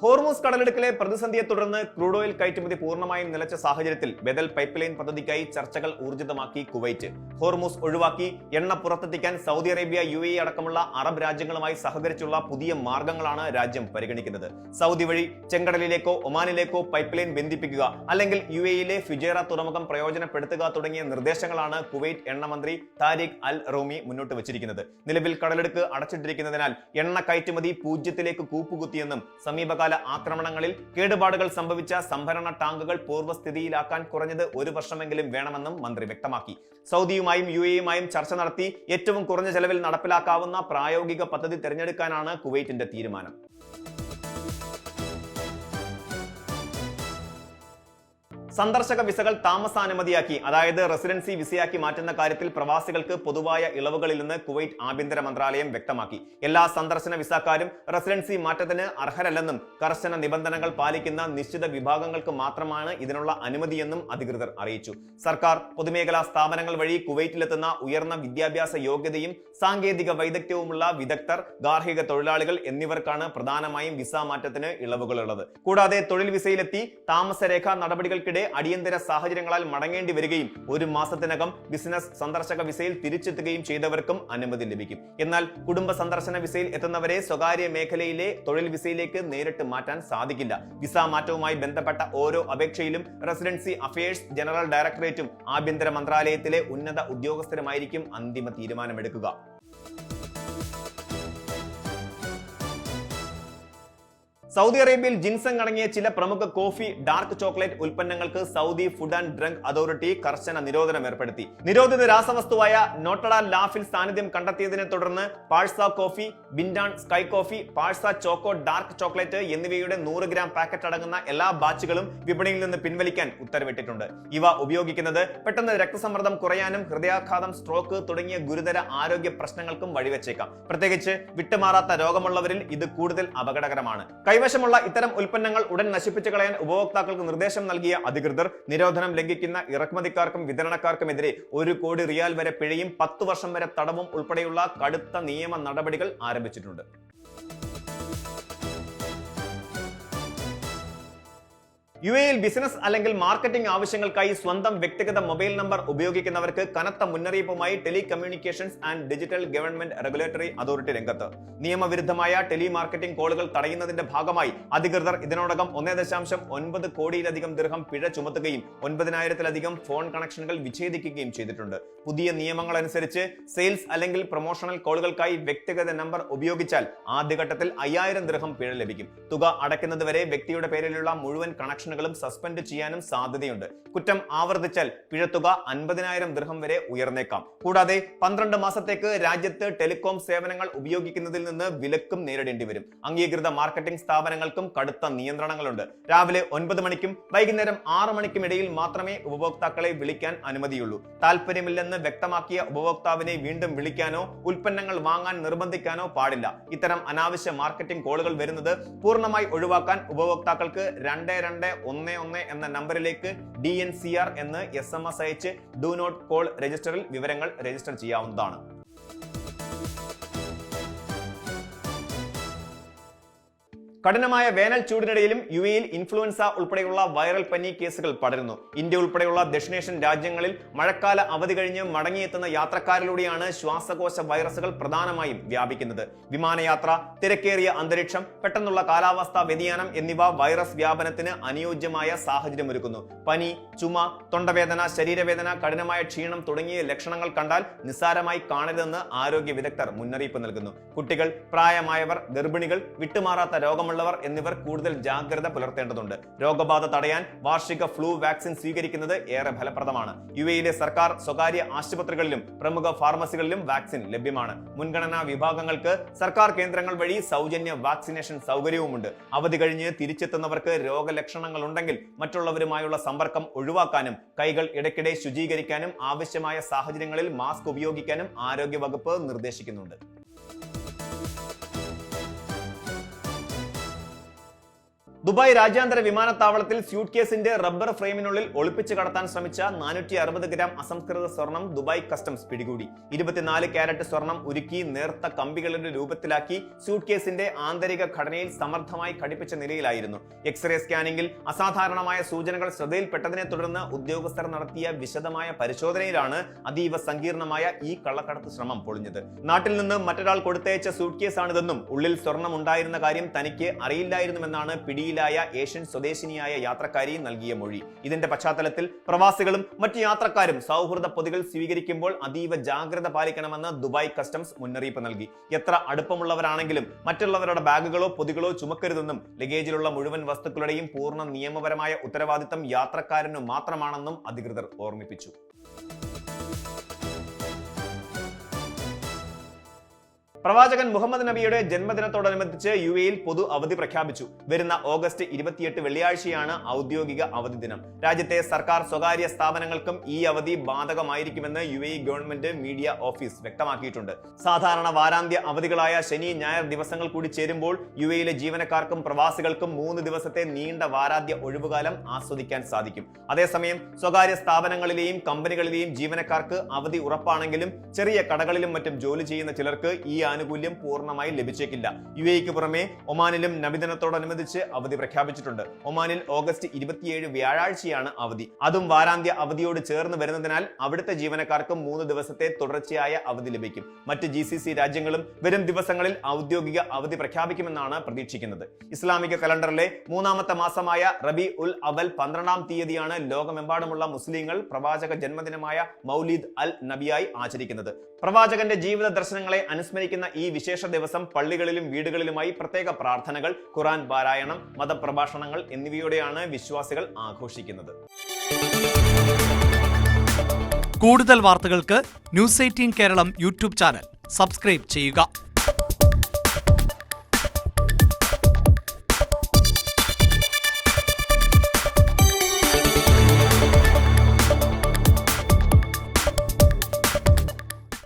Hormuz കടലിടുക്കിലെ പ്രതിസന്ധിയെ തുടർന്ന് crude oil കയറ്റുമതി പൂർണ്ണമായും നിലച്ച സാഹചര്യത്തിൽ ബദൽ പൈപ്പ് ലൈൻ പദ്ധതിക്കായി ചർച്ചകൾ ഊർജിതമാക്കി കുവൈറ്റ്. ഹോർമൂസ് ഒഴിവാക്കി എണ്ണ പുറത്തെത്തിക്കാൻ സൗദി അറേബ്യ, UAE അടക്കമുള്ള അറബ് രാജ്യങ്ങളുമായി സഹകരിച്ചുള്ള പുതിയ മാർഗങ്ങളാണ് രാജ്യം പരിഗണിക്കുന്നത്. സൗദി വഴി ചെങ്കടലിലേക്കോ ഒമാനിലേക്കോ പൈപ്പ് ലൈൻ ബന്ധിപ്പിക്കുക, അല്ലെങ്കിൽ UAEയിലെ ഫുജൈറ തുറമുഖം പ്രയോജനപ്പെടുത്തുക തുടങ്ങിയ നിർദ്ദേശങ്ങളാണ് കുവൈറ്റ് എണ്ണമന്ത്രി താരിഖ് അൽ റൂമി മുന്നോട്ട് വച്ചിരിക്കുന്നത്. നിലവിൽ കടലിടുക്ക് അടച്ചിട്ടിരിക്കുന്നതിനാൽ എണ്ണ കയറ്റുമതി പൂജ്യത്തിലേക്ക് കൂപ്പുകുത്തിയെന്നും സമീപകാല ആക്രമണങ്ങളിൽ കേടുപാടുകൾ സംഭവിച്ച സംഭരണ ടാങ്കുകൾ പൂർവ്വസ്ഥിതിയിലാക്കാൻ കുറഞ്ഞത് 1 വർഷമെങ്കിലും വേണമെന്നും മന്ത്രി വ്യക്തമാക്കി. സൗദിയുമായും UAEയുമായും ചർച്ച നടത്തി ഏറ്റവും കുറഞ്ഞ ചെലവിൽ നടപ്പിലാക്കാവുന്ന പ്രായോഗിക പദ്ധതി തിരഞ്ഞെടുക്കാനാണ് കുവൈറ്റിന്റെ തീരുമാനം. സന്ദർശക വിസകൾ താമസാനുമതിയാക്കി, അതായത് റെസിഡൻസി വിസയാക്കി മാറ്റുന്ന കാര്യത്തിൽ പ്രവാസികൾക്ക് പൊതുവായ ഇളവുകളിൽ നിന്ന് കുവൈറ്റ് ആഭ്യന്തര മന്ത്രാലയം വ്യക്തമാക്കി. എല്ലാ സന്ദർശന വിസക്കാരും റെസിഡൻസി മാറ്റത്തിന് അർഹരല്ലെന്നും കർശന നിബന്ധനകൾ പാലിക്കുന്ന നിശ്ചിത വിഭാഗങ്ങൾക്ക് മാത്രമാണ് ഇതിനുള്ള അനുമതിയെന്നും അധികൃതർ അറിയിച്ചു. സർക്കാർ പൊതുമേഖലാ സ്ഥാപനങ്ങൾ വഴി കുവൈറ്റിലെത്തുന്ന ഉയർന്ന വിദ്യാഭ്യാസ യോഗ്യതയും സാങ്കേതിക വൈദഗ്ധ്യവുമുള്ള വിദഗ്ധർ, ഗാർഹിക തൊഴിലാളികൾ എന്നിവർക്കാണ് പ്രധാനമായും വിസ മാറ്റത്തിന് ഇളവുകളുള്ളത്. കൂടാതെ തൊഴിൽ വിസയിലെത്തി താമസരേഖ നടപടികൾക്കിടെ അടിയന്തര സാഹചര്യങ്ങളാൽ മടങ്ങേണ്ടി വരികയും 1 മാസത്തിനകം ബിസിനസ് സന്ദർശക വിസയിൽ തിരിച്ചെത്തുകയും ചെയ്തവർക്കും അനുമതി ലഭിക്കും. എന്നാൽ കുടുംബ സന്ദർശന വിസയിൽ എത്തുന്നവരെ സ്വകാര്യ മേഖലയിലെ തൊഴിൽ വിസയിലേക്ക് നേരിട്ട് മാറ്റാൻ സാധിക്കില്ല. വിസ മാറ്റവുമായി ബന്ധപ്പെട്ട ഓരോ അപേക്ഷയിലും റെസിഡൻസി അഫയേഴ്സ് ജനറൽ ഡയറക്ടറേറ്റും ആഭ്യന്തര മന്ത്രാലയത്തിലെ ഉന്നത ഉദ്യോഗസ്ഥരുമായിരിക്കും അന്തിമ തീരുമാനമെടുക്കുക. സൗദി അറേബ്യയിൽ ജിൻസങ് അടങ്ങിയ ചില പ്രമുഖ കോഫി, ഡാർക്ക് ചോക്ലേറ്റ് ഉൽപ്പന്നങ്ങൾക്ക് Saudi food and drug authority കർശന നിരോധനം ഏർപ്പെടുത്തി. നിരോധിത രാസവസ്തുവായ നോട്ടഡ ലാഫിൽ സാന്നിധ്യം കണ്ടെത്തിയതിനെ തുടർന്ന് പാഴ്സ കോഫി, ബിൻഡാൻ സ്കൈ കോഫി, പാഴ്സ ചോക്കോ ഡാർക്ക് ചോക്ലേറ്റ് എന്നിവയുടെ 100 ഗ്രാം പാക്കറ്റ് അടങ്ങുന്ന എല്ലാ ബാച്ചുകളും വിപണിയിൽ നിന്ന് പിൻവലിക്കാൻ ഉത്തരവിട്ടിട്ടുണ്ട്. ഇവ ഉപയോഗിക്കുന്നത് പെട്ടെന്ന് രക്തസമ്മർദ്ദം കുറയാനും ഹൃദയാഘാതം, സ്ട്രോക്ക് തുടങ്ങിയ ഗുരുതര ആരോഗ്യ പ്രശ്നങ്ങൾക്കും വഴിവെച്ചേക്കാം. പ്രത്യേകിച്ച് വിട്ടുമാറാത്ത രോഗമുള്ളവരിൽ ഇത് കൂടുതൽ അപകടകരമാണ്. കൈവശമുള്ള ഇത്തരം ഉൽപ്പന്നങ്ങൾ ഉടൻ നശിപ്പിച്ചു കളയാൻ ഉപഭോക്താക്കൾക്ക് നിർദ്ദേശം നൽകിയ അധികൃതർ നിരോധനം ലംഘിക്കുന്ന ഇറക്കുമതിക്കാർക്കും വിതരണക്കാർക്കുമെതിരെ 1 കോടി റിയാൽ വരെ പിഴയും 10 വർഷം വരെ തടവും ഉൾപ്പെടെയുള്ള കടുത്ത നിയമ നടപടികൾ ആരംഭിച്ചിട്ടുണ്ട്. UAEയിൽ ബിസിനസ് അല്ലെങ്കിൽ മാർക്കറ്റിംഗ് ആവശ്യങ്ങൾക്കായി സ്വന്തം വ്യക്തിഗത മൊബൈൽ നമ്പർ ഉപയോഗിക്കുന്നവർക്ക് കനത്ത മുന്നറിയിപ്പുമായി telecommunications and digital government regulatory authority രംഗത്ത്. നിയമവിരുദ്ധമായ ടെലിമാർക്കറ്റിംഗ് കോളുകൾ തടയുന്നതിന്റെ ഭാഗമായി അധികൃതർ ഇതിനോടകം 1.9 കോടിയിലധികം ദിർഹം പിഴ ചുമത്തുകയും 9000-ലധികം ഫോൺ കണക്ഷനുകൾ വിച്ഛേദിക്കുകയും ചെയ്തിട്ടുണ്ട്. പുതിയ നിയമങ്ങൾ അനുസരിച്ച് സെയിൽസ് അല്ലെങ്കിൽ പ്രൊമോഷണൽ കോളുകൾക്കായി വ്യക്തിഗത നമ്പർ ഉപയോഗിച്ചാൽ ആദ്യഘട്ടത്തിൽ 5000 ദിർഹം പിഴ ലഭിക്കും. തുക അടയ്ക്കുന്നതുവരെ വ്യക്തിയുടെ പേരിലുള്ള മുഴുവൻ കണക്ഷൻ സസ്പെൻഡ് ചെയ്യാനും സാധ്യതയുണ്ട്. കുറ്റം ആവർത്തിച്ചാൽ പിഴത്തുക 50,000 ദിർഹം വരെ ഉയർന്നേക്കാം. കൂടാതെ 12 മാസത്തേക്ക് രാജ്യത്ത് ടെലികോം സേവനങ്ങൾ ഉപയോഗിക്കുന്നതിൽ നിന്ന് വിലക്കും നേരിടേണ്ടി വരും. അംഗീകൃത മാർക്കറ്റിംഗ് സ്ഥാപനങ്ങൾക്കും കടുത്ത നിയന്ത്രണങ്ങളുണ്ട്. രാവിലെ 9 മണിക്കും വൈകുന്നേരം 6 മണിക്കും ഇടയിൽ മാത്രമേ ഉപഭോക്താക്കളെ വിളിക്കാൻ അനുമതിയുള്ളൂ. താല്പര്യമില്ലെന്ന് വ്യക്തമാക്കിയ ഉപഭോക്താവിനെ വീണ്ടും വിളിക്കാനോ ഉൽപ്പന്നങ്ങൾ വാങ്ങാൻ നിർബന്ധിക്കാനോ പാടില്ല. ഇത്തരം അനാവശ്യ മാർക്കറ്റിംഗ് കോളുകൾ വരുന്നത് പൂർണ്ണമായി ഒഴിവാക്കാൻ ഉപഭോക്താക്കൾക്ക് 2211 എന്ന നമ്പറിലേക്ക് DNCR എന്ന് SMS അയച്ച് ഡു നോട്ട് കോൾ രജിസ്റ്ററിൽ വിവരങ്ങൾ രജിസ്റ്റർ ചെയ്യാവുന്നതാണ്. കഠിനമായ വേനൽ ചൂടിനിടയിലും UAEയിൽ ഇൻഫ്ലുവൻസ ഉൾപ്പെടെയുള്ള വൈറൽ പനി കേസുകൾ പടരുന്നു. ഇന്ത്യ ഉൾപ്പെടെയുള്ള ദക്ഷിണേഷ്യൻ രാജ്യങ്ങളിൽ മഴക്കാല അവധി കഴിഞ്ഞ് മടങ്ങിയെത്തുന്ന യാത്രക്കാരിലൂടെയാണ് ശ്വാസകോശ വൈറസുകൾ പ്രധാനമായും വ്യാപിക്കുന്നത്. വിമാനയാത്ര, തിരക്കേറിയ അന്തരീക്ഷം, പെട്ടെന്നുള്ള കാലാവസ്ഥാ വ്യതിയാനം എന്നിവ വൈറസ് വ്യാപനത്തിന് അനുയോജ്യമായ സാഹചര്യമൊരുക്കുന്നു. പനി, ചുമ, തൊണ്ടവേദന, ശരീരവേദന, കഠിനമായ ക്ഷീണം തുടങ്ങിയ ലക്ഷണങ്ങൾ കണ്ടാൽ നിസ്സാരമായി കാണരുതെന്ന് ആരോഗ്യ വിദഗ്ധർ മുന്നറിയിപ്പ് നൽകുന്നു. കുട്ടികൾ, പ്രായമായവർ, ഗർഭിണികൾ, വിട്ടുമാറാത്ത രോഗമുള്ള എന്നിവർ കൂടുതൽ ജാഗ്രത പുലർത്തേണ്ടതുണ്ട്. രോഗബാധ തടയാൻ വാർഷിക ഫ്ലൂ വാക്സിൻ സ്വീകരിക്കുന്നത് ഏറെ ഫലപ്രദമാണ്. UAEയിലെ സർക്കാർ, സ്വകാര്യ ആശുപത്രികളിലും പ്രമുഖ ഫാർമസികളിലും വാക്സിൻ ലഭ്യമാണ്. മുൻഗണനാ വിഭാഗങ്ങൾക്ക് സർക്കാർ കേന്ദ്രങ്ങൾ വഴി സൗജന്യ വാക്സിനേഷൻ സൗകര്യവുമുണ്ട്. അവധി കഴിഞ്ഞ് തിരിച്ചെത്തുന്നവർക്ക് രോഗലക്ഷണങ്ങൾ ഉണ്ടെങ്കിൽ മറ്റുള്ളവരുമായുള്ള സമ്പർക്കം ഒഴിവാക്കാനും കൈകൾ ഇടയ്ക്കിടെ ശുചീകരിക്കാനും ആവശ്യമായ സാഹചര്യങ്ങളിൽ മാസ്ക് ഉപയോഗിക്കാനും ആരോഗ്യവകുപ്പ് നിർദ്ദേശിക്കുന്നുണ്ട്. ദുബായ് രാജ്യാന്തര വിമാനത്താവളത്തിൽ സ്യൂട്ട് കേസിന്റെ റബ്ബർ ഫ്രെയിമിനുള്ളിൽ ഒളിപ്പിച്ച് കടത്താൻ ശ്രമിച്ച 460 ഗ്രാം അസംസ്കൃത സ്വർണം ദുബായ് കസ്റ്റംസ് പിടികൂടി. 24 ക്യാരറ്റ് സ്വർണം ഉരുക്കി നേർത്ത കമ്പികളുടെ രൂപത്തിലാക്കി സ്യൂട്ട് കേസിന്റെ ആന്തരിക ഘടനയിൽ സമർത്ഥമായി ഘടിപ്പിച്ച നിലയിലായിരുന്നു. എക്സ്റേ സ്കാനിംഗിൽ അസാധാരണമായ സൂചനകൾ ശ്രദ്ധയിൽപ്പെട്ടതിനെ തുടർന്ന് ഉദ്യോഗസ്ഥർ നടത്തിയ വിശദമായ പരിശോധനയിലാണ് അതീവ സങ്കീർണമായ ഈ കള്ളക്കടത്ത് ശ്രമം പൊളിഞ്ഞത്. നാട്ടിൽ നിന്ന് മറ്റൊരാൾ കൊടുത്തയച്ച സ്യൂട്ട് കേസാണിതെന്നും ഉള്ളിൽ സ്വർണം ഉണ്ടായിരുന്ന കാര്യം തനിക്ക് അറിയില്ലായിരുന്നുവെന്നാണ് പിടിയിലായ ഏഷ്യൻ സ്വദേശിനിയായ യാത്രക്കാരി നൽകിയ മൊഴി. ഇതിന്റെ പശ്ചാത്തലത്തിൽ പ്രവാസികളും മറ്റു യാത്രക്കാരും സൗഹൃദ പൊതികൾ സ്വീകരിക്കുമ്പോൾ അതീവ ജാഗ്രത പാലിക്കണമെന്ന് ദുബായ് കസ്റ്റംസ് മുന്നറിയിപ്പ് നൽകി. എത്ര അടുപ്പമുള്ളവരാണെങ്കിലും മറ്റുള്ളവരുടെ ബാഗുകളോ പൊതികളോ ചുമക്കരുതെന്നും ലഗേജിലുള്ള മുഴുവൻ വസ്തുക്കളുടെയും പൂർണ്ണ നിയമപരമായ ഉത്തരവാദിത്തം യാത്രക്കാരനു മാത്രമാണെന്നും അധികൃതർ ഓർമ്മിപ്പിച്ചു. പ്രവാചകൻ മുഹമ്മദ് നബിയുടെ ജന്മദിനത്തോടനുബന്ധിച്ച് UAE പൊതു അവധി പ്രഖ്യാപിച്ചു. വരുന്ന ഓഗസ്റ്റ് 28 വെള്ളിയാഴ്ചയാണ് ഔദ്യോഗിക അവധി ദിനം. രാജ്യത്തെ സർക്കാർ സ്വകാര്യ സ്ഥാപനങ്ങൾക്കും ഈ അവധി ബാധകമായിരിക്കുമെന്ന് UAE ഗവൺമെന്റ് മീഡിയ ഓഫീസ് വ്യക്തമാക്കിയിട്ടുണ്ട്. സാധാരണ വാരാന്ത്യ അവധികളായ ശനി ഞായർ ദിവസങ്ങൾ കൂടി ചേരുമ്പോൾ UAE ജീവനക്കാർക്കും പ്രവാസികൾക്കും 3 ദിവസത്തെ നീണ്ട വാരാന്ത്യ ഒഴിവുകാലം ആസ്വദിക്കാൻ സാധിക്കും. അതേസമയം സ്വകാര്യ സ്ഥാപനങ്ങളിലെയും കമ്പനികളിലെയും ജീവനക്കാർക്ക് അവധി ഉറപ്പാണെങ്കിലും ചെറിയ കടകളിലും മറ്റും ജോലി ചെയ്യുന്ന ചിലർക്ക് ഈ ആനുകൂല്യം പൂർണ്ണമായി ലഭിച്ചേക്കില്ല. UAEക്ക് പുറമെ ഒമാനിലും നബിദിനത്തോടനുബന്ധിച്ച് അവധി പ്രഖ്യാപിച്ചിട്ടുണ്ട്. ഒമാനിൽ ഓഗസ്റ്റ് 27 വ്യാഴാഴ്ചയാണ് അവധി. അതും വാരാന്ത്യ അവധിയോട് ചേർന്ന് വരുന്നതിനാൽ അവിടുത്തെ ജീവനക്കാർക്ക് 3 ദിവസത്തെ തുടർച്ചയായ അവധി ലഭിക്കും. മറ്റ് GCC രാജ്യങ്ങളും വരും ദിവസങ്ങളിൽ ഔദ്യോഗിക അവധി പ്രഖ്യാപിക്കുമെന്നാണ് പ്രതീക്ഷിക്കുന്നത്. ഇസ്ലാമിക കലണ്ടറിലെ 3ാമത്തെ മാസമായ റബി ഉൽ അവൽ 12ാം തീയതിയാണ് ലോകമെമ്പാടുമുള്ള മുസ്ലിങ്ങൾ പ്രവാചക ജന്മദിനമായ മൗലിദ് അൽ നബിയായി ആചരിക്കുന്നത്. പ്രവാചകന്റെ ജീവിത ദർശനങ്ങളെ അനുസ്മരിക്കുന്ന ഈ വിശേഷ ദിവസം പള്ളികളിലും വീടുകളിലുമായി പ്രത്യേക പ്രാർത്ഥനകൾ, ഖുർആൻ പാരായണം, മതപ്രഭാഷണങ്ങൾ എന്നിവയോടെയാണ് വിശ്വാസികൾ ആഘോഷിക്കുന്നത്. കൂടുതൽ വാർത്തകൾക്ക് News 18 Keralam YouTube channel subscribe ചെയ്യുക.